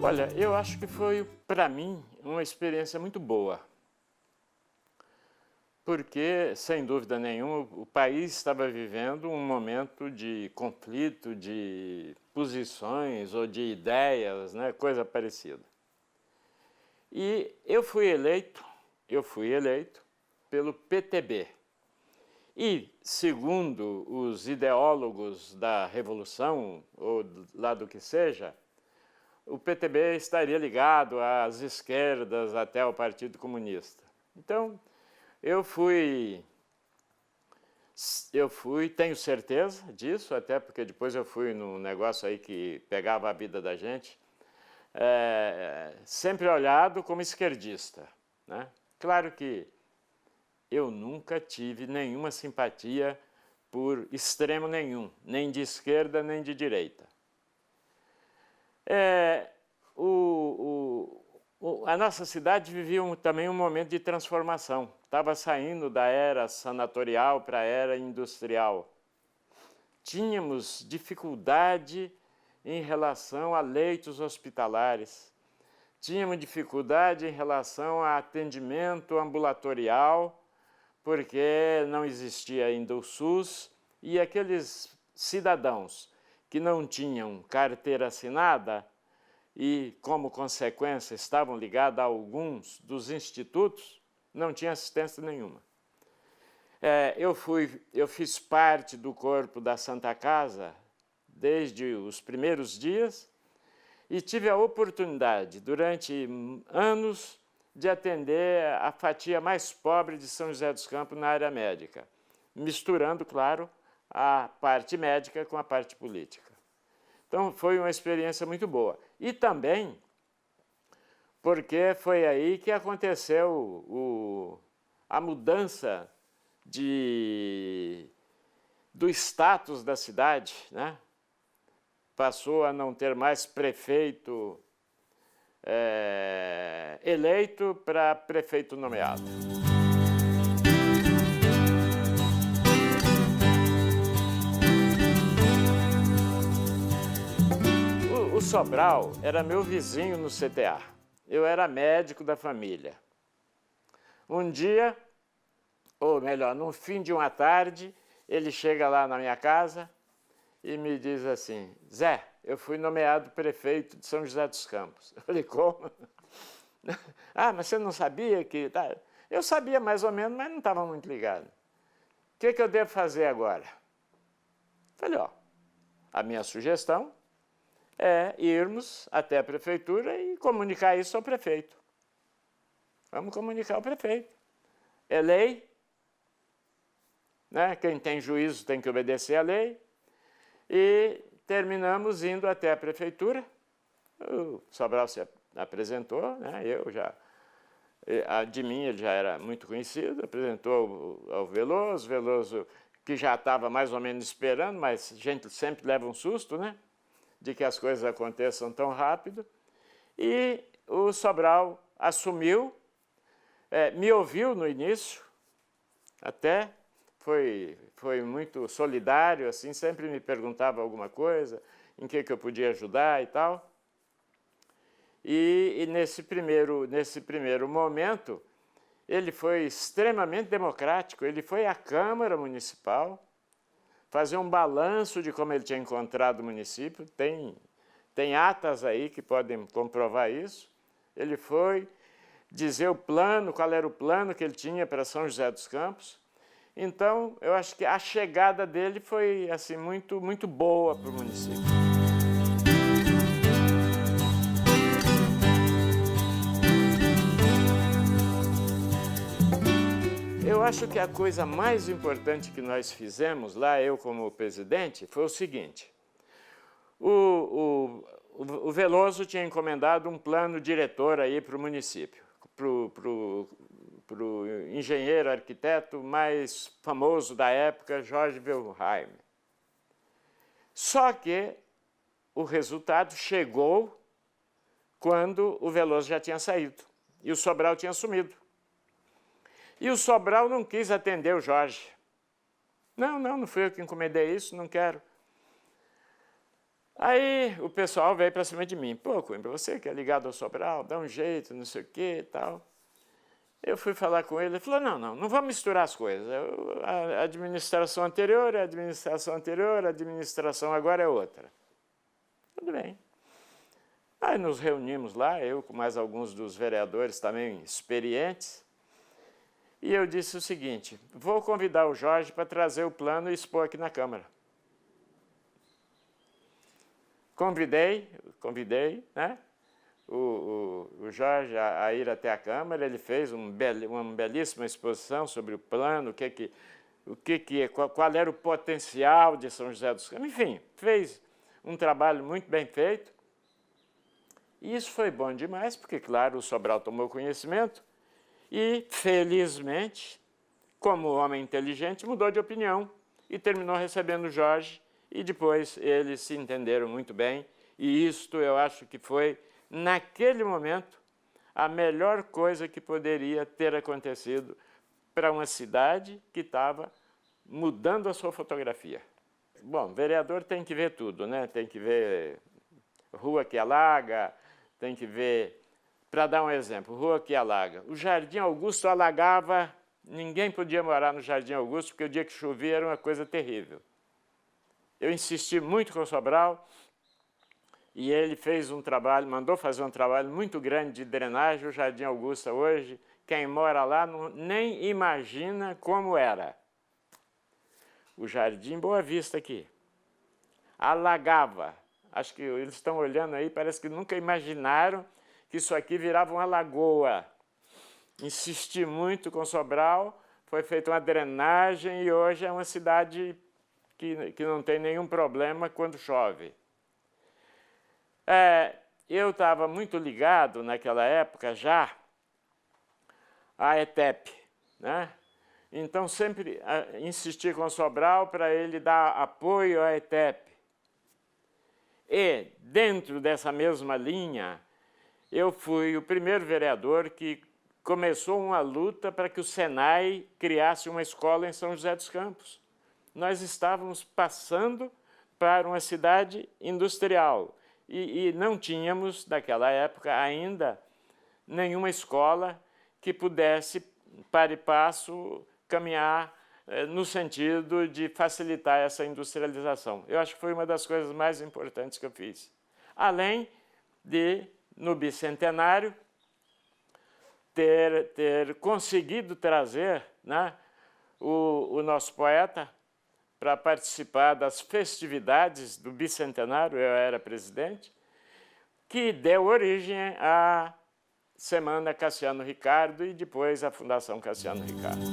Olha, eu acho que foi, para mim, uma experiência muito boa. Porque, sem dúvida nenhuma, o país estava vivendo um momento de conflito, de posições ou de ideias, né, coisa parecida. E eu fui eleito pelo PTB. E, segundo os ideólogos da Revolução, ou lá do que seja, o PTB estaria ligado às esquerdas até ao Partido Comunista. Então, tenho certeza disso, até porque depois eu fui num negócio aí que pegava a vida da gente, sempre olhado como esquerdista, né? Claro que eu nunca tive nenhuma simpatia por extremo nenhum, nem de esquerda nem de direita. A nossa cidade vivia também um momento de transformação. Estava saindo da era sanatorial para a era industrial. Tínhamos dificuldade em relação a leitos hospitalares. Tínhamos dificuldade em relação a atendimento ambulatorial, porque não existia ainda o SUS, e aqueles cidadãos que não tinham carteira assinada e, como consequência, estavam ligados a alguns dos institutos, não tinha assistência nenhuma. Eu fiz parte do corpo da Santa Casa desde os primeiros dias e tive a oportunidade, durante anos, de atender a fatia mais pobre de São José dos Campos na área médica, misturando, claro, a parte médica com a parte política. Então, foi uma experiência muito boa. E também porque foi aí que aconteceu a mudança do status da cidade, né? Passou a não ter mais prefeito eleito para prefeito nomeado. O Sobral era meu vizinho no CTA. Eu era médico da família. Um dia, ou melhor, no fim de uma tarde, ele chega lá na minha casa e me diz assim: Zé, eu fui nomeado prefeito de São José dos Campos. Eu falei: como? Ah, mas você não sabia que... Eu sabia mais ou menos, mas não estava muito ligado. O que eu devo fazer agora? Eu falei: ó, a minha sugestão é irmos até a prefeitura e comunicar isso ao prefeito. Vamos comunicar ao prefeito. É lei, né? Quem tem juízo tem que obedecer à lei. E terminamos indo até a prefeitura. O Sobral se apresentou, né? De mim ele já era muito conhecido, apresentou ao Veloso, Veloso que já estava mais ou menos esperando, mas a gente sempre leva um susto, né? De que as coisas aconteçam tão rápido. E o Sobral assumiu, me ouviu no início, até foi muito solidário, assim, sempre me perguntava alguma coisa, em que eu podia ajudar e tal. E nesse primeiro momento, ele foi extremamente democrático. Ele foi à Câmara Municipal fazer um balanço de como ele tinha encontrado o município. Tem atas aí que podem comprovar isso. Ele foi dizer qual era o plano que ele tinha para São José dos Campos. Então, eu acho que a chegada dele foi assim, muito, muito boa para o município. Eu acho que a coisa mais importante que nós fizemos lá, eu como presidente, foi o seguinte: o Veloso tinha encomendado um plano diretor aí para o município, para o engenheiro arquiteto mais famoso da época, Jorge Wilhelm. Só que o resultado chegou quando o Veloso já tinha saído e o Sobral tinha assumido. E o Sobral não quis atender o Jorge. Não fui eu que encomendei isso, não quero. Aí o pessoal veio para cima de mim. Pô, Coimbra, você que é ligado ao Sobral, dá um jeito, não sei o quê e tal. Eu fui falar com ele falou, não vamos misturar as coisas. A administração anterior é a administração anterior, a administração agora é outra. Tudo bem. Aí nos reunimos lá, eu com mais alguns dos vereadores também experientes, e eu disse o seguinte, vou convidar o Jorge para trazer o plano e expor aqui na Câmara. Convidei, né? O Jorge a ir até a Câmara, ele fez uma belíssima exposição sobre o plano, qual era o potencial de São José dos Campos, enfim, fez um trabalho muito bem feito. E isso foi bom demais, porque, claro, o Sobral tomou conhecimento e, felizmente, como homem inteligente, mudou de opinião e terminou recebendo o Jorge e depois eles se entenderam muito bem e isto eu acho que foi, naquele momento, a melhor coisa que poderia ter acontecido para uma cidade que estava mudando a sua fotografia. Bom, vereador tem que ver tudo, né? Tem que ver rua que alaga, tem que ver, para dar um exemplo, rua que alaga. O Jardim Augusto alagava, ninguém podia morar no Jardim Augusto, porque o dia que chovia era uma coisa terrível. Eu insisti muito com o Sobral e ele fez um trabalho, mandou fazer um trabalho muito grande de drenagem. O Jardim Augusta hoje, quem mora lá nem imagina como era. O Jardim Boa Vista aqui alagava. Acho que eles estão olhando aí, parece que nunca imaginaram que isso aqui virava uma lagoa. Insisti muito com Sobral, foi feita uma drenagem e hoje é uma cidade que não tem nenhum problema quando chove. Eu estava muito ligado naquela época já à ETEP, né? Então sempre insisti com Sobral para ele dar apoio à ETEP. E, dentro dessa mesma linha, eu fui o primeiro vereador que começou uma luta para que o Senai criasse uma escola em São José dos Campos. Nós estávamos passando para uma cidade industrial e não tínhamos, naquela época, ainda nenhuma escola que pudesse, para e passo, caminhar no sentido de facilitar essa industrialização. Eu acho que foi uma das coisas mais importantes que eu fiz. Além de, no bicentenário, ter conseguido trazer, né, o nosso poeta para participar das festividades do bicentenário, eu era presidente, que deu origem à Semana Cassiano Ricardo e depois à Fundação Cassiano Ricardo.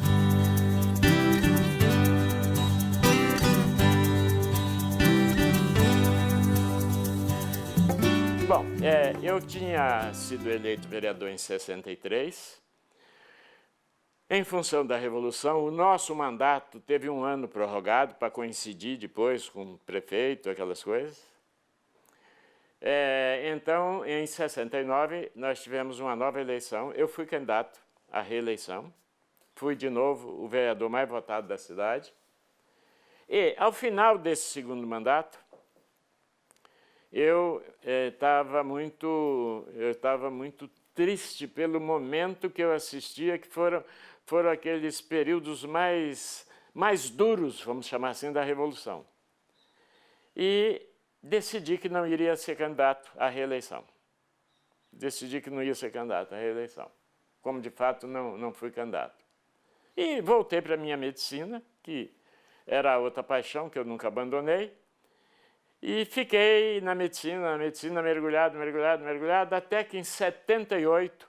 Bom, eu tinha sido eleito vereador em 63. Em função da Revolução, o nosso mandato teve um ano prorrogado para coincidir depois com o prefeito, aquelas coisas. Então, em 69, nós tivemos uma nova eleição. Eu fui candidato à reeleição. Fui, de novo, o vereador mais votado da cidade. E, ao final desse segundo mandato, eu estava muito triste pelo momento que eu assistia, que foram aqueles períodos mais duros, vamos chamar assim, da Revolução. E decidi que não iria ser candidato à reeleição. Decidi que não ia ser candidato à reeleição. Como, de fato, não fui candidato. E voltei para a minha medicina, que era a outra paixão que eu nunca abandonei. E fiquei na medicina, mergulhado, até que em 78,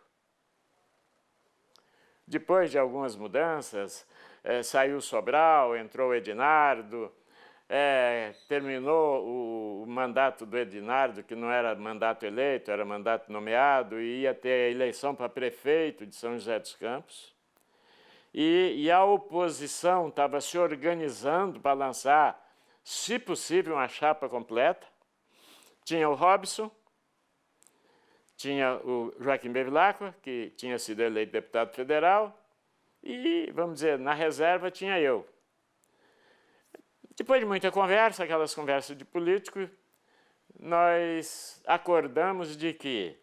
depois de algumas mudanças, saiu o Sobral, entrou o Edinardo, terminou o mandato do Edinardo, que não era mandato eleito, era mandato nomeado, e ia ter a eleição para prefeito de São José dos Campos. E a oposição estava se organizando para lançar, se possível, uma chapa completa. Tinha o Robson, tinha o Joaquim Bevilacqua, que tinha sido eleito deputado federal, e, vamos dizer, na reserva tinha eu. Depois de muita conversa, aquelas conversas de político, nós acordamos de que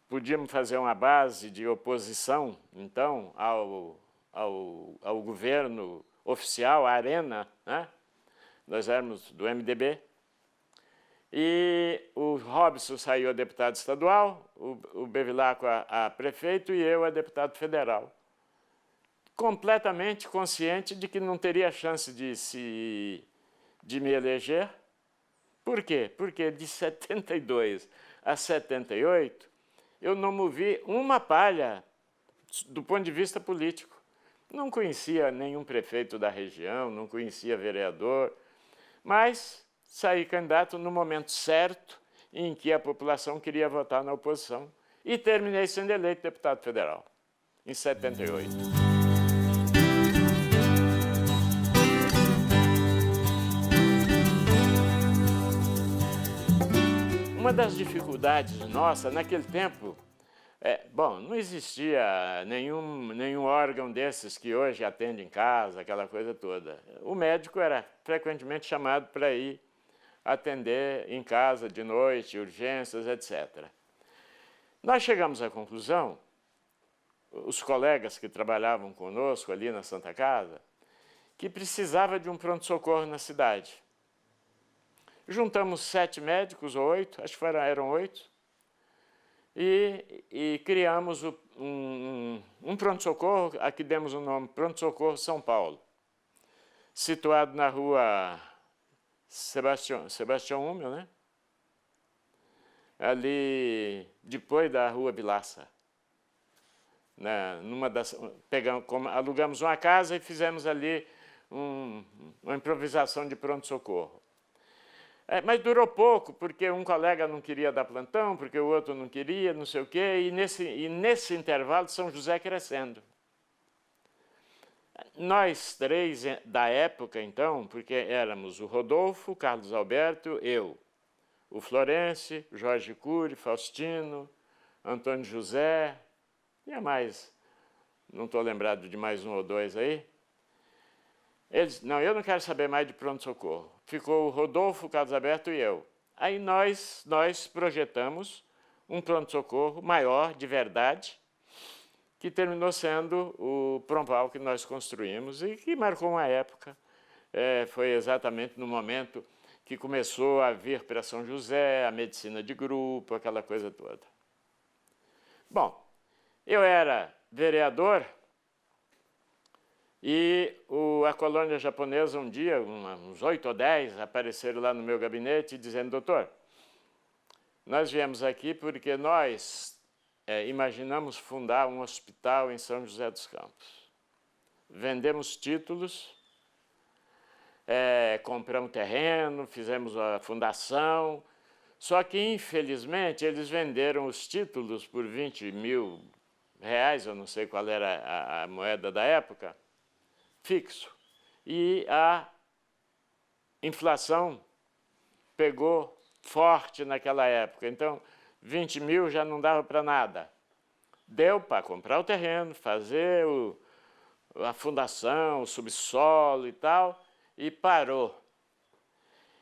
podíamos fazer uma base de oposição, então, ao governo oficial, a Arena, né? Nós éramos do MDB, e o Robson saiu a deputado estadual, o Bevilacqua a prefeito e eu a deputado federal. Completamente consciente de que não teria chance de me eleger. Por quê? Porque de 72 a 78, eu não movi uma palha do ponto de vista político. Não conhecia nenhum prefeito da região, não conhecia vereador, mas saí candidato no momento certo em que a população queria votar na oposição e terminei sendo eleito deputado federal, em 78. Uma das dificuldades nossas, naquele tempo, bom, não existia nenhum órgão desses que hoje atende em casa, aquela coisa toda. O médico era frequentemente chamado para ir atender em casa de noite, urgências, etc. Nós chegamos à conclusão, os colegas que trabalhavam conosco ali na Santa Casa, que precisava de um pronto-socorro na cidade. Juntamos 7 médicos, ou 8, acho que eram 8, e criamos um pronto-socorro, aqui demos o nome Pronto-Socorro São Paulo, situado na rua Sebastião Húmel, né? Ali depois da rua Vilaça. Né? Alugamos uma casa e fizemos ali uma improvisação de pronto-socorro. Mas durou pouco, porque um colega não queria dar plantão, porque o outro não queria, não sei o quê, e nesse intervalo São José crescendo. Nós 3 da época, então, porque éramos o Rodolfo, o Carlos Alberto, eu, o Florense, Jorge Cury, Faustino, Antônio José, e mais, não estou lembrado de mais 1 ou 2 aí. Eles, não, eu não quero saber mais de pronto-socorro. Ficou o Rodolfo, o Carlos Alberto e eu. Aí nós projetamos um pronto-socorro maior, de verdade, que terminou sendo o Prompal que nós construímos e que marcou uma época. Foi exatamente no momento que começou a vir para São José, a medicina de grupo, aquela coisa toda. Bom, eu era vereador e a colônia japonesa um dia, uns 8 ou 10, apareceram lá no meu gabinete dizendo: doutor, nós viemos aqui porque nós imaginamos fundar um hospital em São José dos Campos. Vendemos títulos, compramos terreno, fizemos a fundação, só que, infelizmente, eles venderam os títulos por 20 mil reais, eu não sei qual era a moeda da época, fixo. E a inflação pegou forte naquela época, então 20 mil já não dava para nada. Deu para comprar o terreno, fazer a fundação, o subsolo e tal, e parou.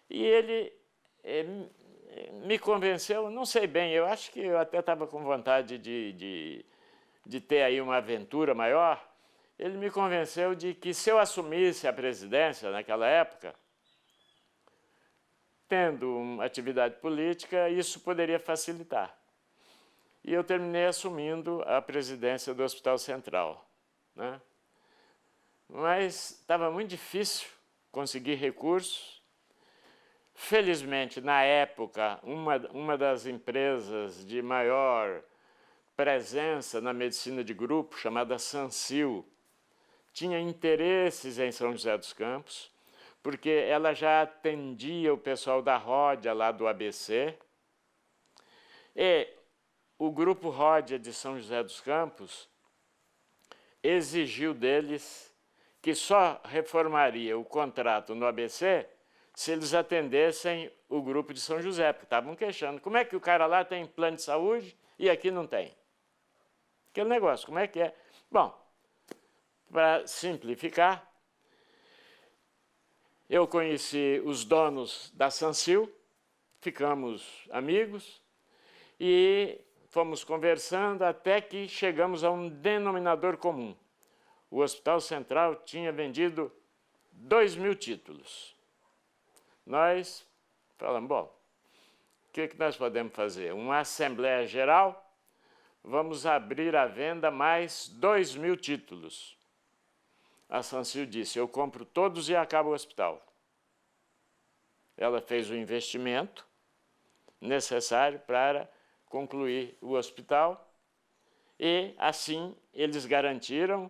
E ele me convenceu, não sei bem, eu acho que eu até estava com vontade de ter aí uma aventura maior. Ele me convenceu de que se eu assumisse a presidência naquela época, tendo uma atividade política, isso poderia facilitar. E eu terminei assumindo a presidência do Hospital Central, né? Mas estava muito difícil conseguir recursos. Felizmente, na época, uma das empresas de maior presença na medicina de grupo, chamada Sancil, tinha interesses em São José dos Campos, porque ela já atendia o pessoal da Ródia, lá do ABC, e o Grupo Ródia de São José dos Campos exigiu deles que só reformaria o contrato no ABC se eles atendessem o grupo de São José, porque estavam queixando. Como é que o cara lá tem plano de saúde e aqui não tem? Aquele negócio, como é que é? Bom, para simplificar, eu conheci os donos da Sancil, ficamos amigos e fomos conversando até que chegamos a um denominador comum. O Hospital Central tinha vendido 2.000 títulos. Nós falamos, bom, o que nós podemos fazer? Uma Assembleia Geral, vamos abrir à venda mais 2.000 títulos. A Sancil disse, eu compro todos e acabo o hospital. Ela fez o investimento necessário para concluir o hospital e, assim, eles garantiram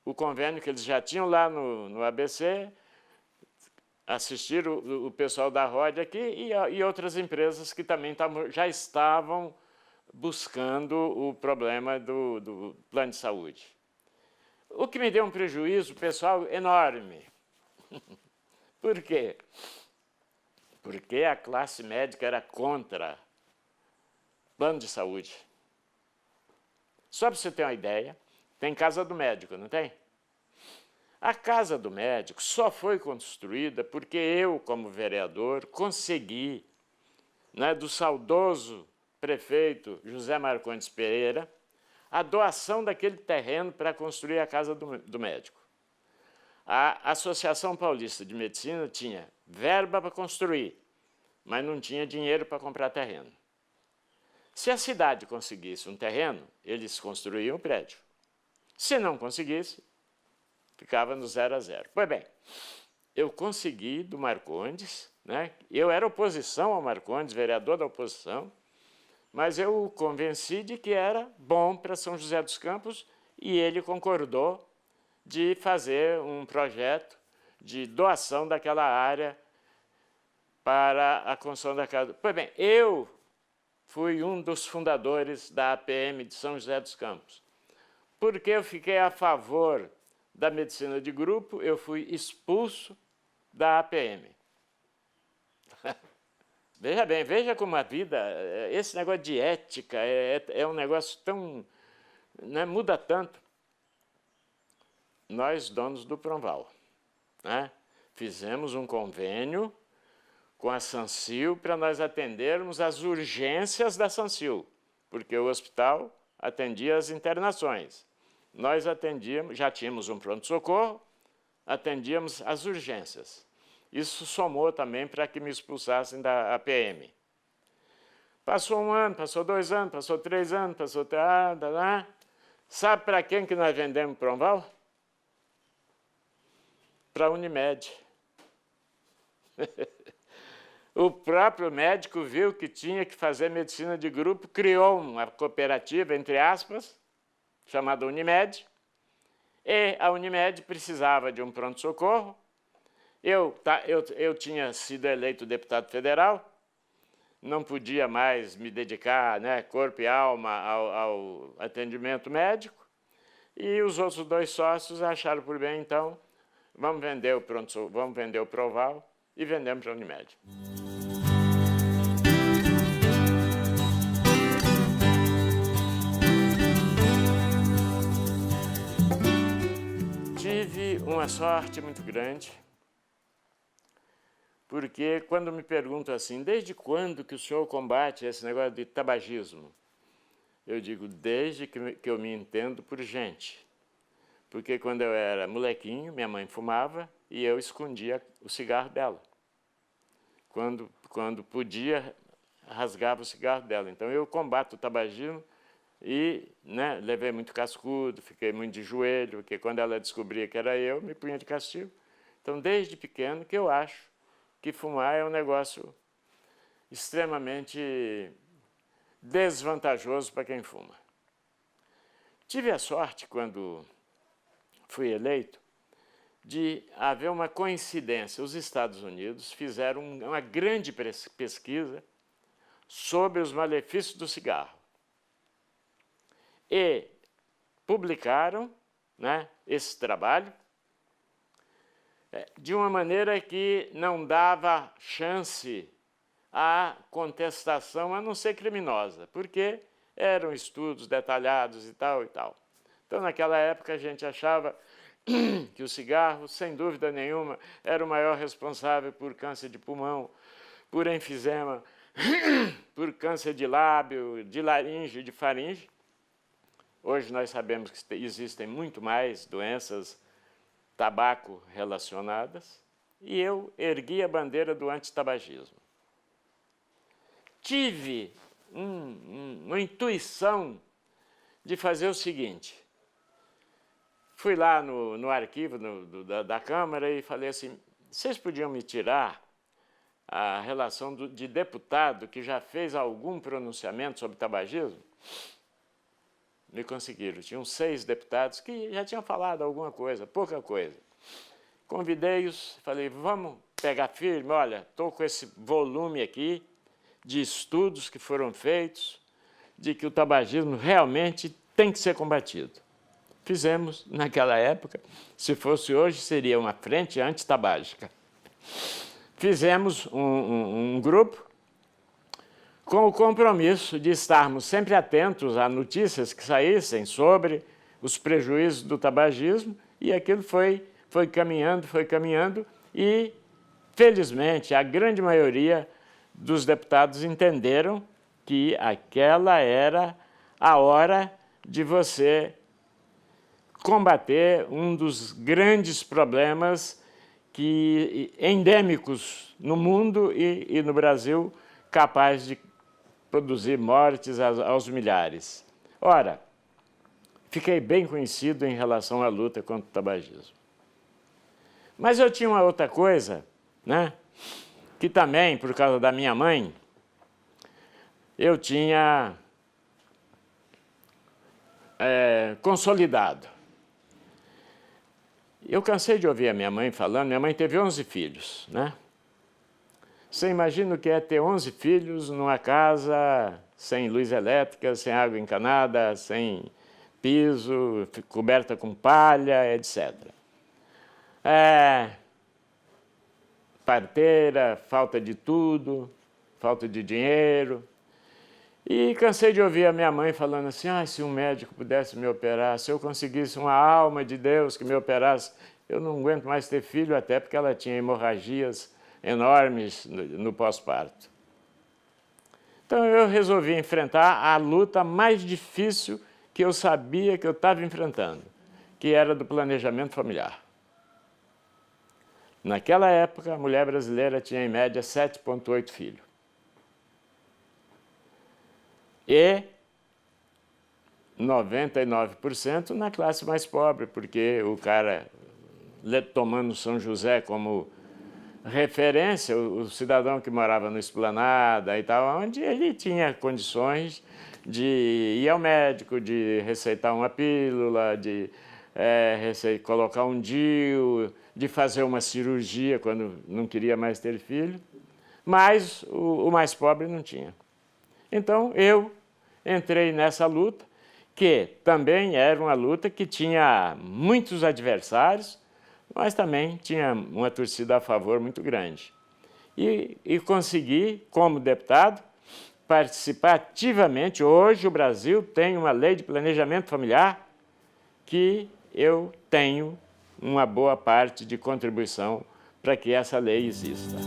o convênio que eles já tinham lá no ABC, assistiram o pessoal da ROD aqui e outras empresas que também já estavam buscando o problema do plano de saúde. O que me deu um prejuízo pessoal enorme. Por quê? Porque a classe médica era contra plano de saúde. Só para você ter uma ideia, tem casa do médico, não tem? A casa do médico só foi construída porque eu, como vereador, consegui, né, do saudoso prefeito José Marcondes Pereira, a doação daquele terreno para construir a casa do médico. A Associação Paulista de Medicina tinha verba para construir, mas não tinha dinheiro para comprar terreno. Se a cidade conseguisse um terreno, eles construíam o prédio. Se não conseguisse, ficava no 0 a 0. Pois bem, eu consegui do Marcondes, né? Eu era oposição ao Marcondes, vereador da oposição, mas eu o convenci de que era bom para São José dos Campos e ele concordou de fazer um projeto de doação daquela área para a construção da casa. Pois bem, eu fui um dos fundadores da APM de São José dos Campos. Porque eu fiquei a favor da medicina de grupo, eu fui expulso da APM. Veja bem, veja como a vida, esse negócio de ética é um negócio tão, né, muda tanto. Nós, donos do Pronval, né, fizemos um convênio com a Sancil para nós atendermos as urgências da Sancil, porque o hospital atendia as internações. Nós atendíamos, já tínhamos um pronto-socorro, atendíamos as urgências. Isso somou também para que me expulsassem da APM. Passou 1 ano, passou 2 anos, passou 3 anos, passou... Sabe para quem que nós vendemos Pronval? Para a Unimed. O próprio médico viu que tinha que fazer medicina de grupo, criou uma cooperativa, entre aspas, chamada Unimed, e a Unimed precisava de um pronto-socorro. Eu tinha sido eleito deputado federal, não podia mais me dedicar, né, corpo e alma ao atendimento médico, e os outros 2 sócios acharam por bem, então, vamos vender o Proval e vendemos para a Unimed. Tive uma sorte muito grande, porque quando me perguntam assim, desde quando que o senhor combate esse negócio de tabagismo? Eu digo, desde que eu me entendo por gente. Porque quando eu era molequinho, minha mãe fumava e eu escondia o cigarro dela. Quando podia, rasgava o cigarro dela. Então eu combato o tabagismo e, né, levei muito cascudo, fiquei muito de joelho, porque quando ela descobria que era eu, me punha de castigo. Então, desde pequeno que eu acho que fumar é um negócio extremamente desvantajoso para quem fuma. Tive a sorte, quando fui eleito, de haver uma coincidência. Os Estados Unidos fizeram uma grande pesquisa sobre os malefícios do cigarro. E publicaram, né, esse trabalho de uma maneira que não dava chance à contestação, a não ser criminosa, porque eram estudos detalhados e tal e tal. Então, naquela época, a gente achava que o cigarro, sem dúvida nenhuma, era o maior responsável por câncer de pulmão, por enfisema, por câncer de lábio, de laringe, de faringe. Hoje nós sabemos que existem muito mais doenças tabaco relacionadas. E eu ergui a bandeira do antitabagismo. Tive uma intuição de fazer o seguinte. Fui lá no arquivo da Câmara e falei assim, vocês podiam me tirar a relação de deputado que já fez algum pronunciamento sobre tabagismo? Me conseguiram. Tinham 6 deputados que já tinham falado alguma coisa, pouca coisa. Convidei-os, falei, vamos pegar firme, olha, estou com esse volume aqui de estudos que foram feitos, de que o tabagismo realmente tem que ser combatido. Fizemos, naquela época, se fosse hoje, seria uma frente antitabágica. Fizemos um grupo com o compromisso de estarmos sempre atentos a notícias que saíssem sobre os prejuízos do tabagismo, e aquilo foi caminhando, e, felizmente, a grande maioria dos deputados entenderam que aquela era a hora de você combater um dos grandes problemas endêmicos no mundo e no Brasil, capaz de produzir mortes aos milhares. Ora, fiquei bem conhecido em relação à luta contra o tabagismo. Mas eu tinha uma outra coisa, né, que também, por causa da minha mãe, eu tinha consolidado. Eu cansei de ouvir a minha mãe falando, minha mãe teve 11 filhos, né? Você imagina o que é ter 11 filhos numa casa sem luz elétrica, sem água encanada, sem piso, coberta com palha, etc. Parteira, falta de tudo, falta de dinheiro. E cansei de ouvir a minha mãe falando assim, se um médico pudesse me operar, se eu conseguisse uma alma de Deus que me operasse, eu não aguento mais ter filho, até porque ela tinha hemorragias enormes no pós-parto. Então eu resolvi enfrentar a luta mais difícil que eu sabia que eu estava enfrentando, que era do planejamento familiar. Naquela época, a mulher brasileira tinha em média 7,8 filhos. E 99% na classe mais pobre, porque o cara, tomando São José como referência, o cidadão que morava no Esplanada e tal, onde ele tinha condições de ir ao médico, de receitar uma pílula, de colocar um DIU, de fazer uma cirurgia quando não queria mais ter filho, mas o mais pobre não tinha. Então, eu entrei nessa luta, que também era uma luta que tinha muitos adversários, mas também tinha uma torcida a favor muito grande. E consegui, como deputado, participar ativamente. Hoje o Brasil tem uma lei de planejamento familiar que eu tenho uma boa parte de contribuição para que essa lei exista.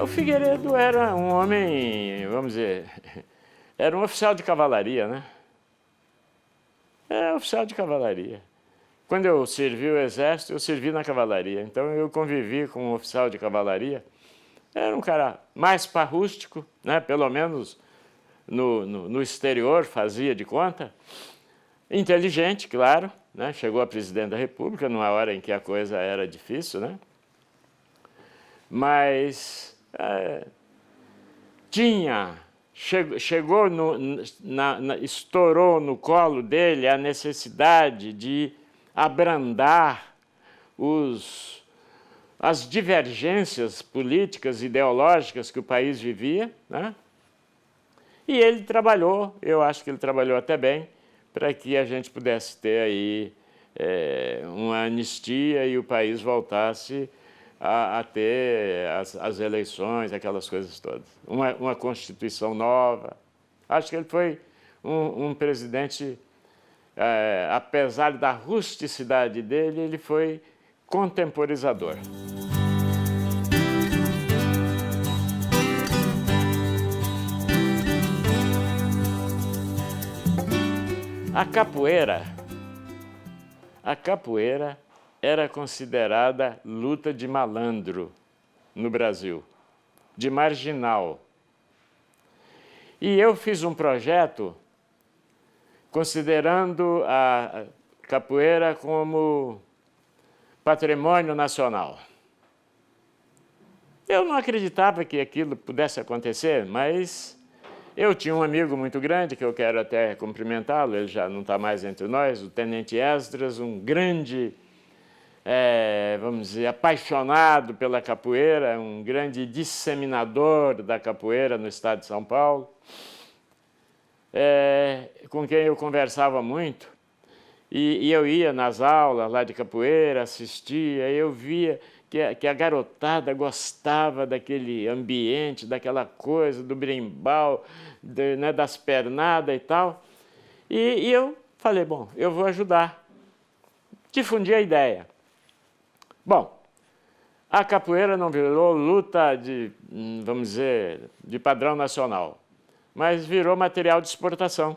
O Figueiredo era um homem, vamos dizer, era um oficial de cavalaria, né? Oficial de cavalaria. Quando eu servi o exército, eu servi na cavalaria. Então eu convivi com um oficial de cavalaria. Era um cara mais parrústico, né? Pelo menos no exterior fazia de conta. Inteligente, claro, né? Chegou a presidente da República numa hora em que a coisa era difícil, né? Mas estourou no colo dele a necessidade de abrandar as divergências políticas e ideológicas que o país vivia, né? E ele trabalhou, eu acho que ele trabalhou até bem, para que a gente pudesse ter aí uma anistia e o país voltasse a ter as eleições, aquelas coisas todas. Uma Constituição nova. Acho que ele foi um presidente apesar da rusticidade dele, ele foi contemporizador. A capoeira era considerada luta de malandro no Brasil, de marginal. E eu fiz um projeto considerando a capoeira como patrimônio nacional. Eu não acreditava que aquilo pudesse acontecer, mas eu tinha um amigo muito grande, que eu quero até cumprimentá-lo, ele já não está mais entre nós, o Tenente Esdras, um grande, vamos dizer, apaixonado pela capoeira, um grande disseminador da capoeira no estado de São Paulo, com quem eu conversava muito, e eu ia nas aulas lá de capoeira, assistia, eu via que a garotada gostava daquele ambiente, daquela coisa, do brimbal, né, das pernadas e tal. E eu falei, bom, eu vou ajudar, difundir a ideia. Bom, a capoeira não virou luta de, vamos dizer, de padrão nacional, mas virou material de exportação.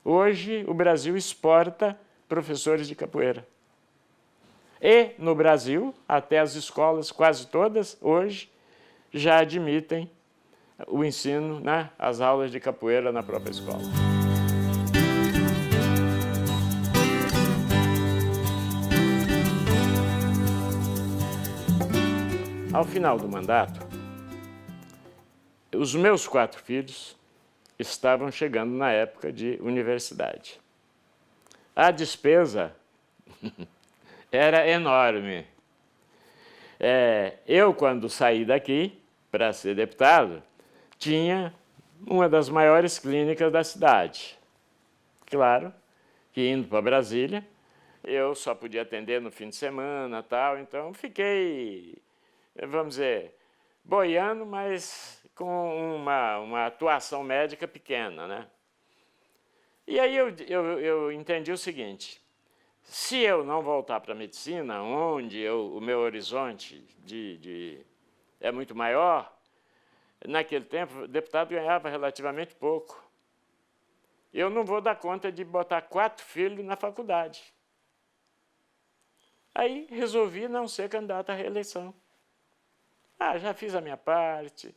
Hoje, o Brasil exporta professores de capoeira. E, no Brasil, até as escolas, quase todas, hoje, já admitem o ensino, né, as aulas de capoeira na própria escola. Ao final do mandato, os meus 4 filhos estavam chegando na época de universidade. A despesa era enorme. Eu, quando saí daqui para ser deputado, tinha uma das maiores clínicas da cidade. Claro que indo para Brasília, eu só podia atender no fim de semana, tal, então fiquei, vamos dizer, boiando, mas com uma atuação médica pequena, né? E aí eu entendi o seguinte: se eu não voltar para a medicina, onde o meu horizonte é muito maior, naquele tempo o deputado ganhava relativamente pouco. Eu não vou dar conta de botar 4 filhos na faculdade. Aí resolvi não ser candidato à reeleição. Já fiz a minha parte,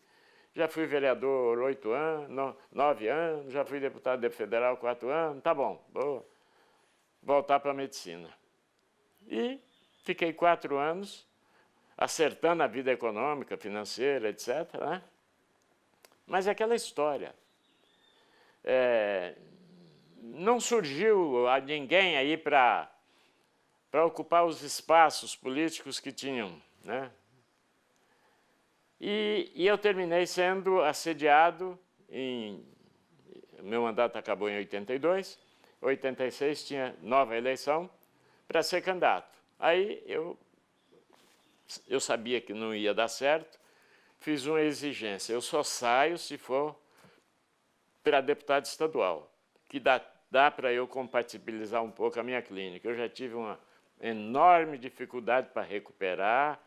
já fui vereador 8 anos, 9 anos, já fui deputado federal 4 anos, tá bom, vou voltar para a medicina. E fiquei 4 anos acertando a vida econômica, financeira, etc., né? Mas é aquela história. Não surgiu ninguém aí para ocupar os espaços políticos que tinham, né? E eu terminei sendo assediado meu mandato acabou em 82, 86 tinha nova eleição para ser candidato. Aí eu sabia que não ia dar certo, fiz uma exigência: eu só saio se for para deputado estadual, que dá para eu compatibilizar um pouco a minha clínica. Eu já tive uma enorme dificuldade para recuperar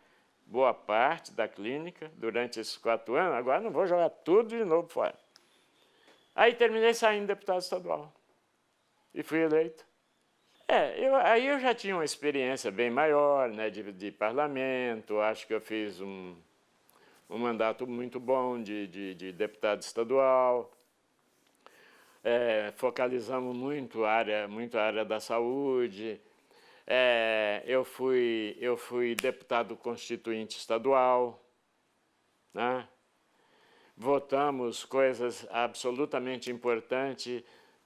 boa parte da clínica durante esses 4 anos, agora não vou jogar tudo de novo fora. Aí terminei saindo deputado estadual e fui eleito. Aí eu já tinha uma experiência bem maior, né, de parlamento, acho que eu fiz um mandato muito bom de deputado estadual. Focalizamos muito a área da saúde. Eu fui deputado constituinte estadual, né? Votamos coisas absolutamente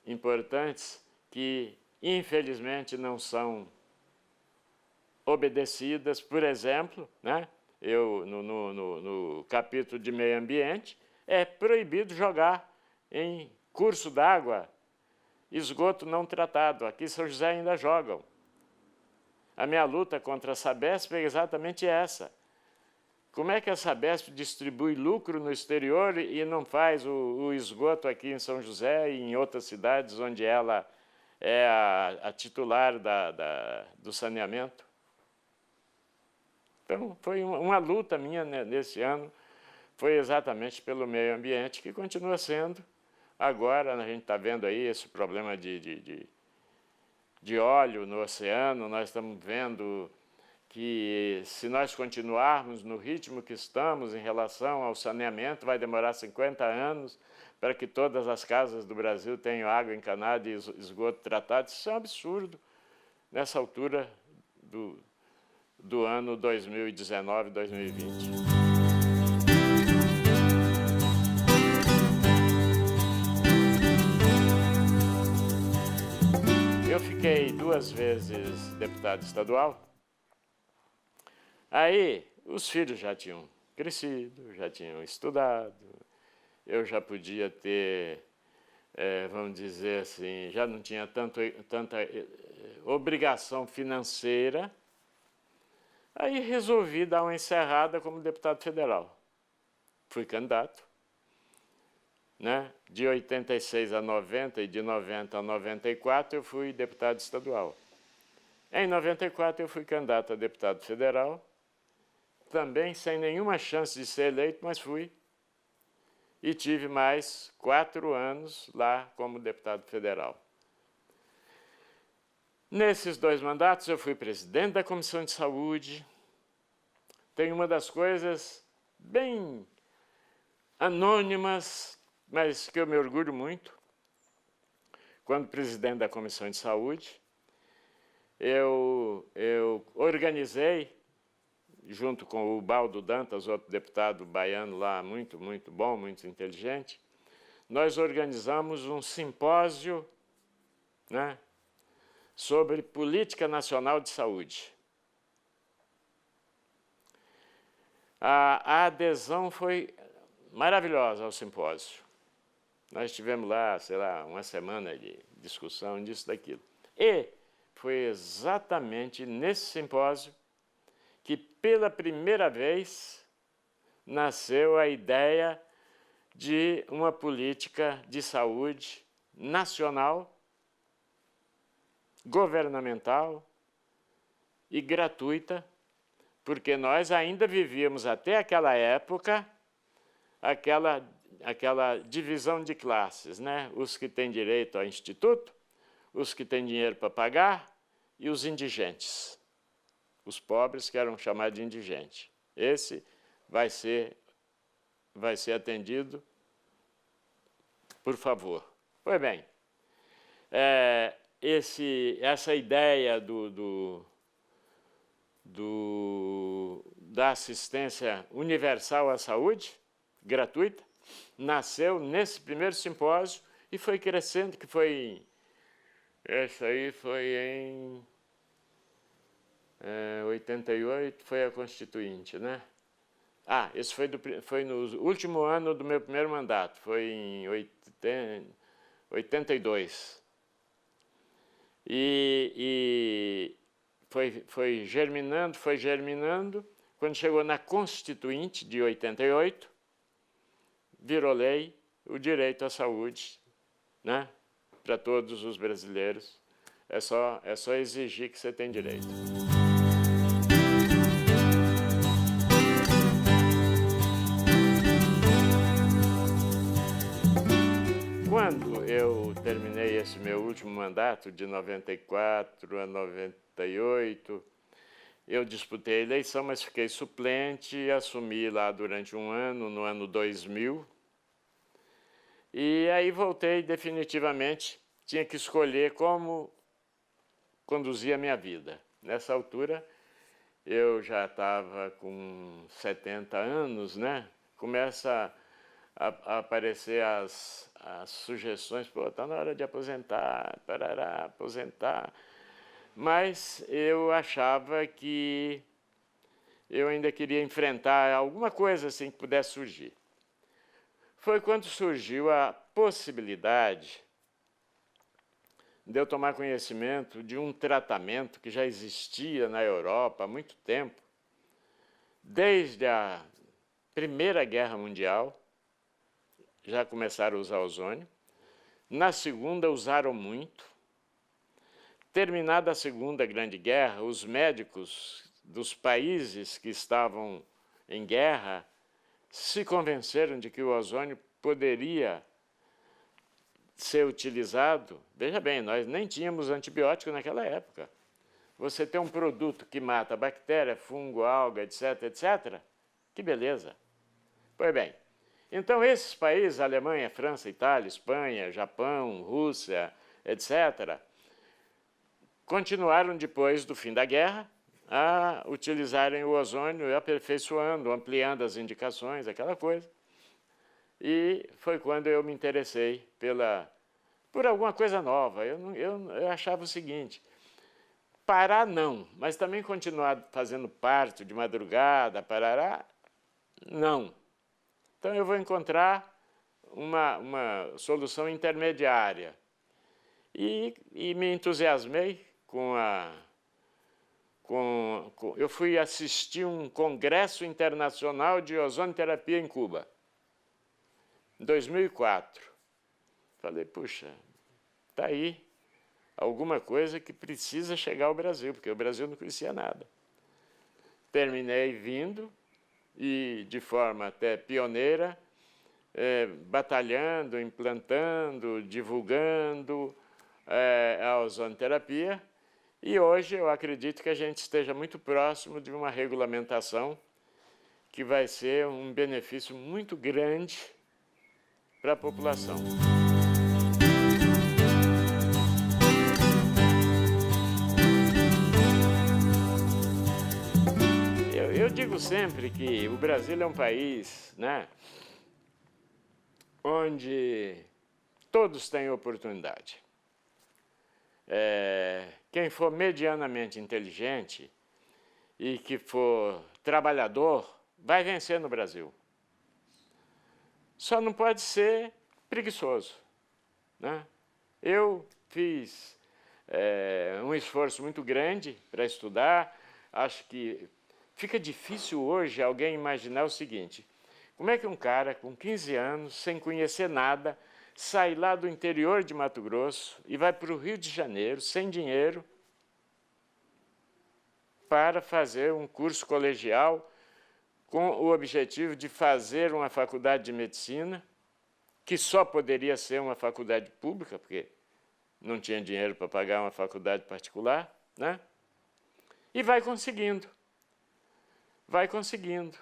importantes que, infelizmente, não são obedecidas. Por exemplo, né, no capítulo de meio ambiente, é proibido jogar em curso d'água esgoto não tratado. Aqui em São José ainda jogam. A minha luta contra a Sabesp é exatamente essa. Como é que a Sabesp distribui lucro no exterior e não faz o esgoto aqui em São José e em outras cidades onde ela é a titular do saneamento. Então, foi uma luta minha nesse ano, foi exatamente pelo meio ambiente, que continua sendo. Agora, a gente está vendo aí esse problema de óleo no oceano, nós estamos vendo que, se nós continuarmos no ritmo que estamos em relação ao saneamento, vai demorar 50 anos para que todas as casas do Brasil tenham água encanada e esgoto tratado. Isso é um absurdo nessa altura do ano 2019, 2020. Eu fiquei 2 vezes deputado estadual. Aí os filhos já tinham crescido, já tinham estudado, eu já podia ter, vamos dizer assim, já não tinha tanta obrigação financeira. Aí resolvi dar uma encerrada como deputado federal. Fui candidato, né? De 86 a 90 e de 90 a 94 eu fui deputado estadual. Em 94 eu fui candidato a deputado federal, também sem nenhuma chance de ser eleito, mas fui. E tive mais 4 anos lá como deputado federal. Nesses 2 mandatos eu fui presidente da Comissão de Saúde. Tem uma das coisas bem anônimas, mas que eu me orgulho muito. Quando presidente da Comissão de Saúde, eu organizei, junto com o Baldo Dantas, outro deputado baiano lá, muito bom, muito inteligente, nós organizamos um simpósio, né, sobre política nacional de saúde. A adesão foi maravilhosa ao simpósio. Nós tivemos lá, sei lá, uma semana de discussão disso, daquilo. E foi exatamente nesse simpósio que, pela primeira vez, nasceu a ideia de uma política de saúde nacional, governamental e gratuita, porque nós ainda vivíamos até aquela época aquela divisão de classes, né? Os que têm direito ao instituto, os que têm dinheiro para pagar e os indigentes. Os pobres, que eram chamados de indigente. Esse vai ser atendido, por favor. Pois bem, essa ideia da assistência universal à saúde, gratuita, nasceu nesse primeiro simpósio e foi crescendo, que foi... Essa aí foi em 88, foi a Constituinte, né? Esse foi no último ano do meu primeiro mandato, foi em 82. E foi germinando, quando chegou na Constituinte de 88, virou lei o direito à saúde, né, para todos os brasileiros. É só exigir que você tem direito. Quando eu terminei esse meu último mandato, de 94 a 98, eu disputei a eleição, mas fiquei suplente e assumi lá durante um ano, no ano 2000. E aí voltei definitivamente, tinha que escolher como conduzir a minha vida. Nessa altura, eu já estava com 70 anos, né? Começa a aparecer as sugestões, pô, está na hora de aposentar, parará, aposentar. Mas eu achava que eu ainda queria enfrentar alguma coisa assim que pudesse surgir. Foi quando surgiu a possibilidade de eu tomar conhecimento de um tratamento que já existia na Europa há muito tempo, desde a Primeira Guerra Mundial, já começaram a usar ozônio. Na Segunda usaram muito, terminada a Segunda Grande Guerra, os médicos dos países que estavam em guerra se convenceram de que o ozônio poderia ser utilizado. Veja bem, nós nem tínhamos antibiótico naquela época. Você tem um produto que mata bactéria, fungo, alga, etc., etc., que beleza. Pois bem, então esses países, Alemanha, França, Itália, Espanha, Japão, Rússia, etc., continuaram depois do fim da guerra a utilizarem o ozônio, aperfeiçoando, ampliando as indicações, aquela coisa. E foi quando eu me interessei por alguma coisa nova. Eu achava o seguinte: parar não, mas também continuar fazendo parto de madrugada, parará, não. Então eu vou encontrar uma solução intermediária. E me entusiasmei eu fui assistir um congresso internacional de ozonoterapia em Cuba, em 2004. Falei, puxa, está aí alguma coisa que precisa chegar ao Brasil, porque o Brasil não conhecia nada. Terminei vindo, e de forma até pioneira, batalhando, implantando, divulgando a ozonoterapia. E hoje eu acredito que a gente esteja muito próximo de uma regulamentação que vai ser um benefício muito grande para a população. Eu digo sempre que o Brasil é um país, né, onde todos têm oportunidade. Quem for medianamente inteligente e que for trabalhador, vai vencer no Brasil. Só não pode ser preguiçoso, né? Eu fiz um esforço muito grande para estudar. Acho que fica difícil hoje alguém imaginar o seguinte: como é que um cara com 15 anos, sem conhecer nada, sai lá do interior de Mato Grosso e vai para o Rio de Janeiro, sem dinheiro, para fazer um curso colegial com o objetivo de fazer uma faculdade de medicina, que só poderia ser uma faculdade pública, porque não tinha dinheiro para pagar uma faculdade particular, né? E vai conseguindo. Vai conseguindo.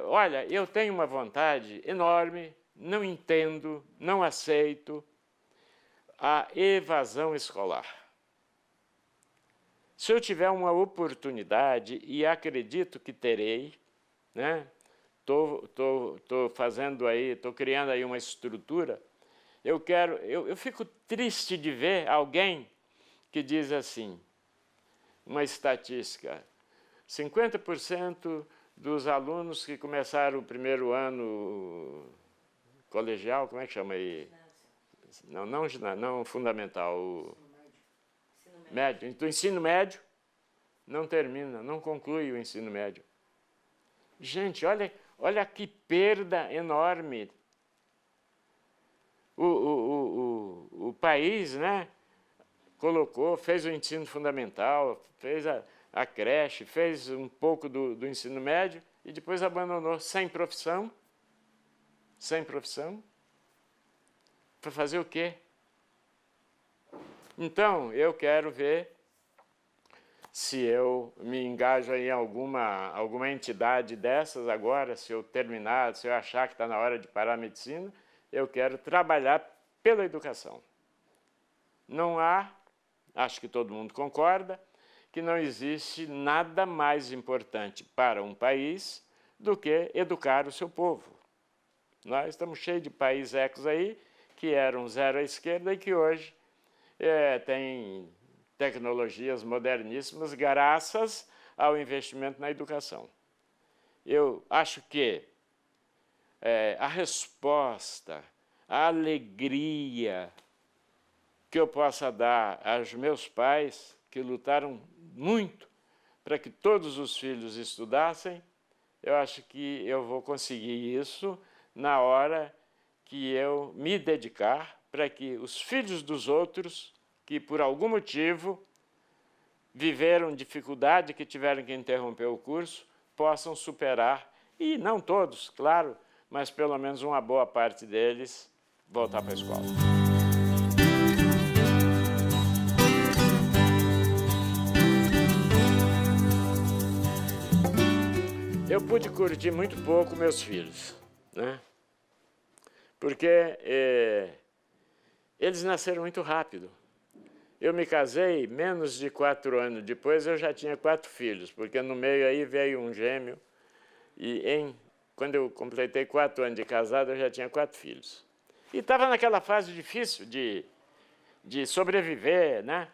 Olha, eu tenho uma vontade enorme, não entendo, não aceito a evasão escolar. Se eu tiver uma oportunidade, e acredito que terei, né? Estou fazendo aí, estou criando aí uma estrutura. Eu fico triste de ver alguém que diz assim, uma estatística: 50% dos alunos que começaram o primeiro ano colegial, como é que chama aí? Não fundamental, o médio. Do ensino médio, não termina, não conclui o ensino médio. Gente, olha que perda enorme. O país, né, fez o ensino fundamental, fez a creche, fez um pouco do ensino médio e depois abandonou sem profissão. Sem profissão. Para fazer o quê? Então, eu quero ver se eu me engajo em alguma entidade dessas agora, se eu terminar, se eu achar que está na hora de parar a medicina, eu quero trabalhar pela educação. Não há, acho que todo mundo concorda, que não existe nada mais importante para um país do que educar o seu povo. Nós estamos cheios de países aí que eram zero à esquerda e que hoje têm tecnologias moderníssimas graças ao investimento na educação. Eu acho que a resposta, a alegria que eu possa dar aos meus pais, que lutaram muito para que todos os filhos estudassem, eu acho que eu vou conseguir isso na hora que eu me dedicar para que os filhos dos outros que, por algum motivo, viveram dificuldade, que tiveram que interromper o curso, possam superar, e não todos, claro, mas pelo menos uma boa parte deles voltar para a escola. Eu pude curtir muito pouco meus filhos, né? Porque eles nasceram muito rápido. Eu me casei, menos de 4 anos depois eu já tinha 4 filhos, porque no meio aí veio um gêmeo, e quando eu completei 4 anos de casado, eu já tinha 4 filhos. E estava naquela fase difícil de sobreviver, né?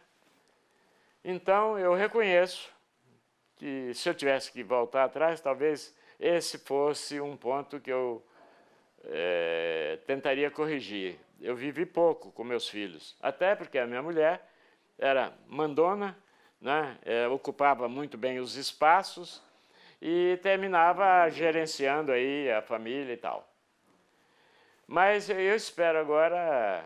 Então, eu reconheço que se eu tivesse que voltar atrás, talvez esse fosse um ponto que eu tentaria corrigir. Eu vivi pouco com meus filhos, até porque a minha mulher era mandona, né? Ocupava muito bem os espaços e terminava gerenciando aí a família e tal. Mas eu espero agora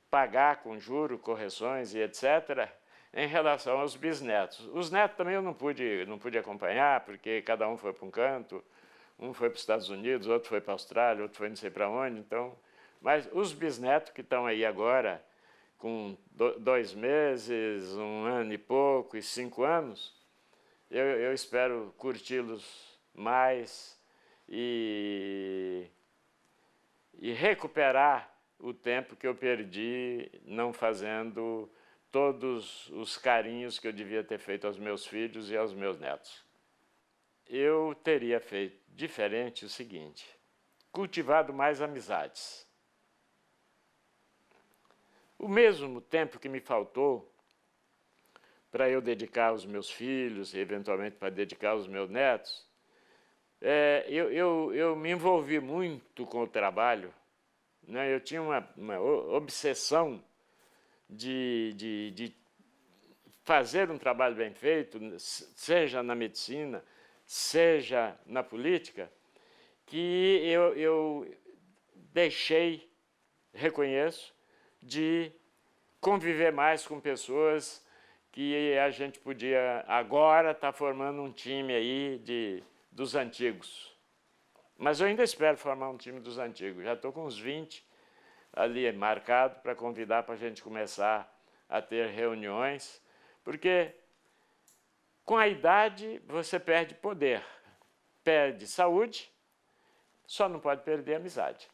pagar com juros, correções e etc., em relação aos bisnetos. Os netos também eu não pude acompanhar, porque cada um foi para um canto, um foi para os Estados Unidos, outro foi para a Austrália, outro foi não sei para onde, então... Mas os bisnetos que estão aí agora, com 2 meses, 1 ano e pouco e 5 anos, eu espero curti-los mais e recuperar o tempo que eu perdi não fazendo todos os carinhos que eu devia ter feito aos meus filhos e aos meus netos. Eu teria feito diferente o seguinte: cultivado mais amizades. O mesmo tempo que me faltou para eu dedicar aos meus filhos e, eventualmente, para dedicar aos meus netos, eu me envolvi muito com o trabalho, né? Eu tinha uma obsessão de fazer um trabalho bem feito, seja na medicina, seja na política, que eu deixei, reconheço, de conviver mais com pessoas que a gente podia agora estar formando um time aí dos antigos. Mas eu ainda espero formar um time dos antigos. Já estou com uns 20 ali marcado para convidar para a gente começar a ter reuniões, porque com a idade você perde poder, perde saúde, só não pode perder a amizade.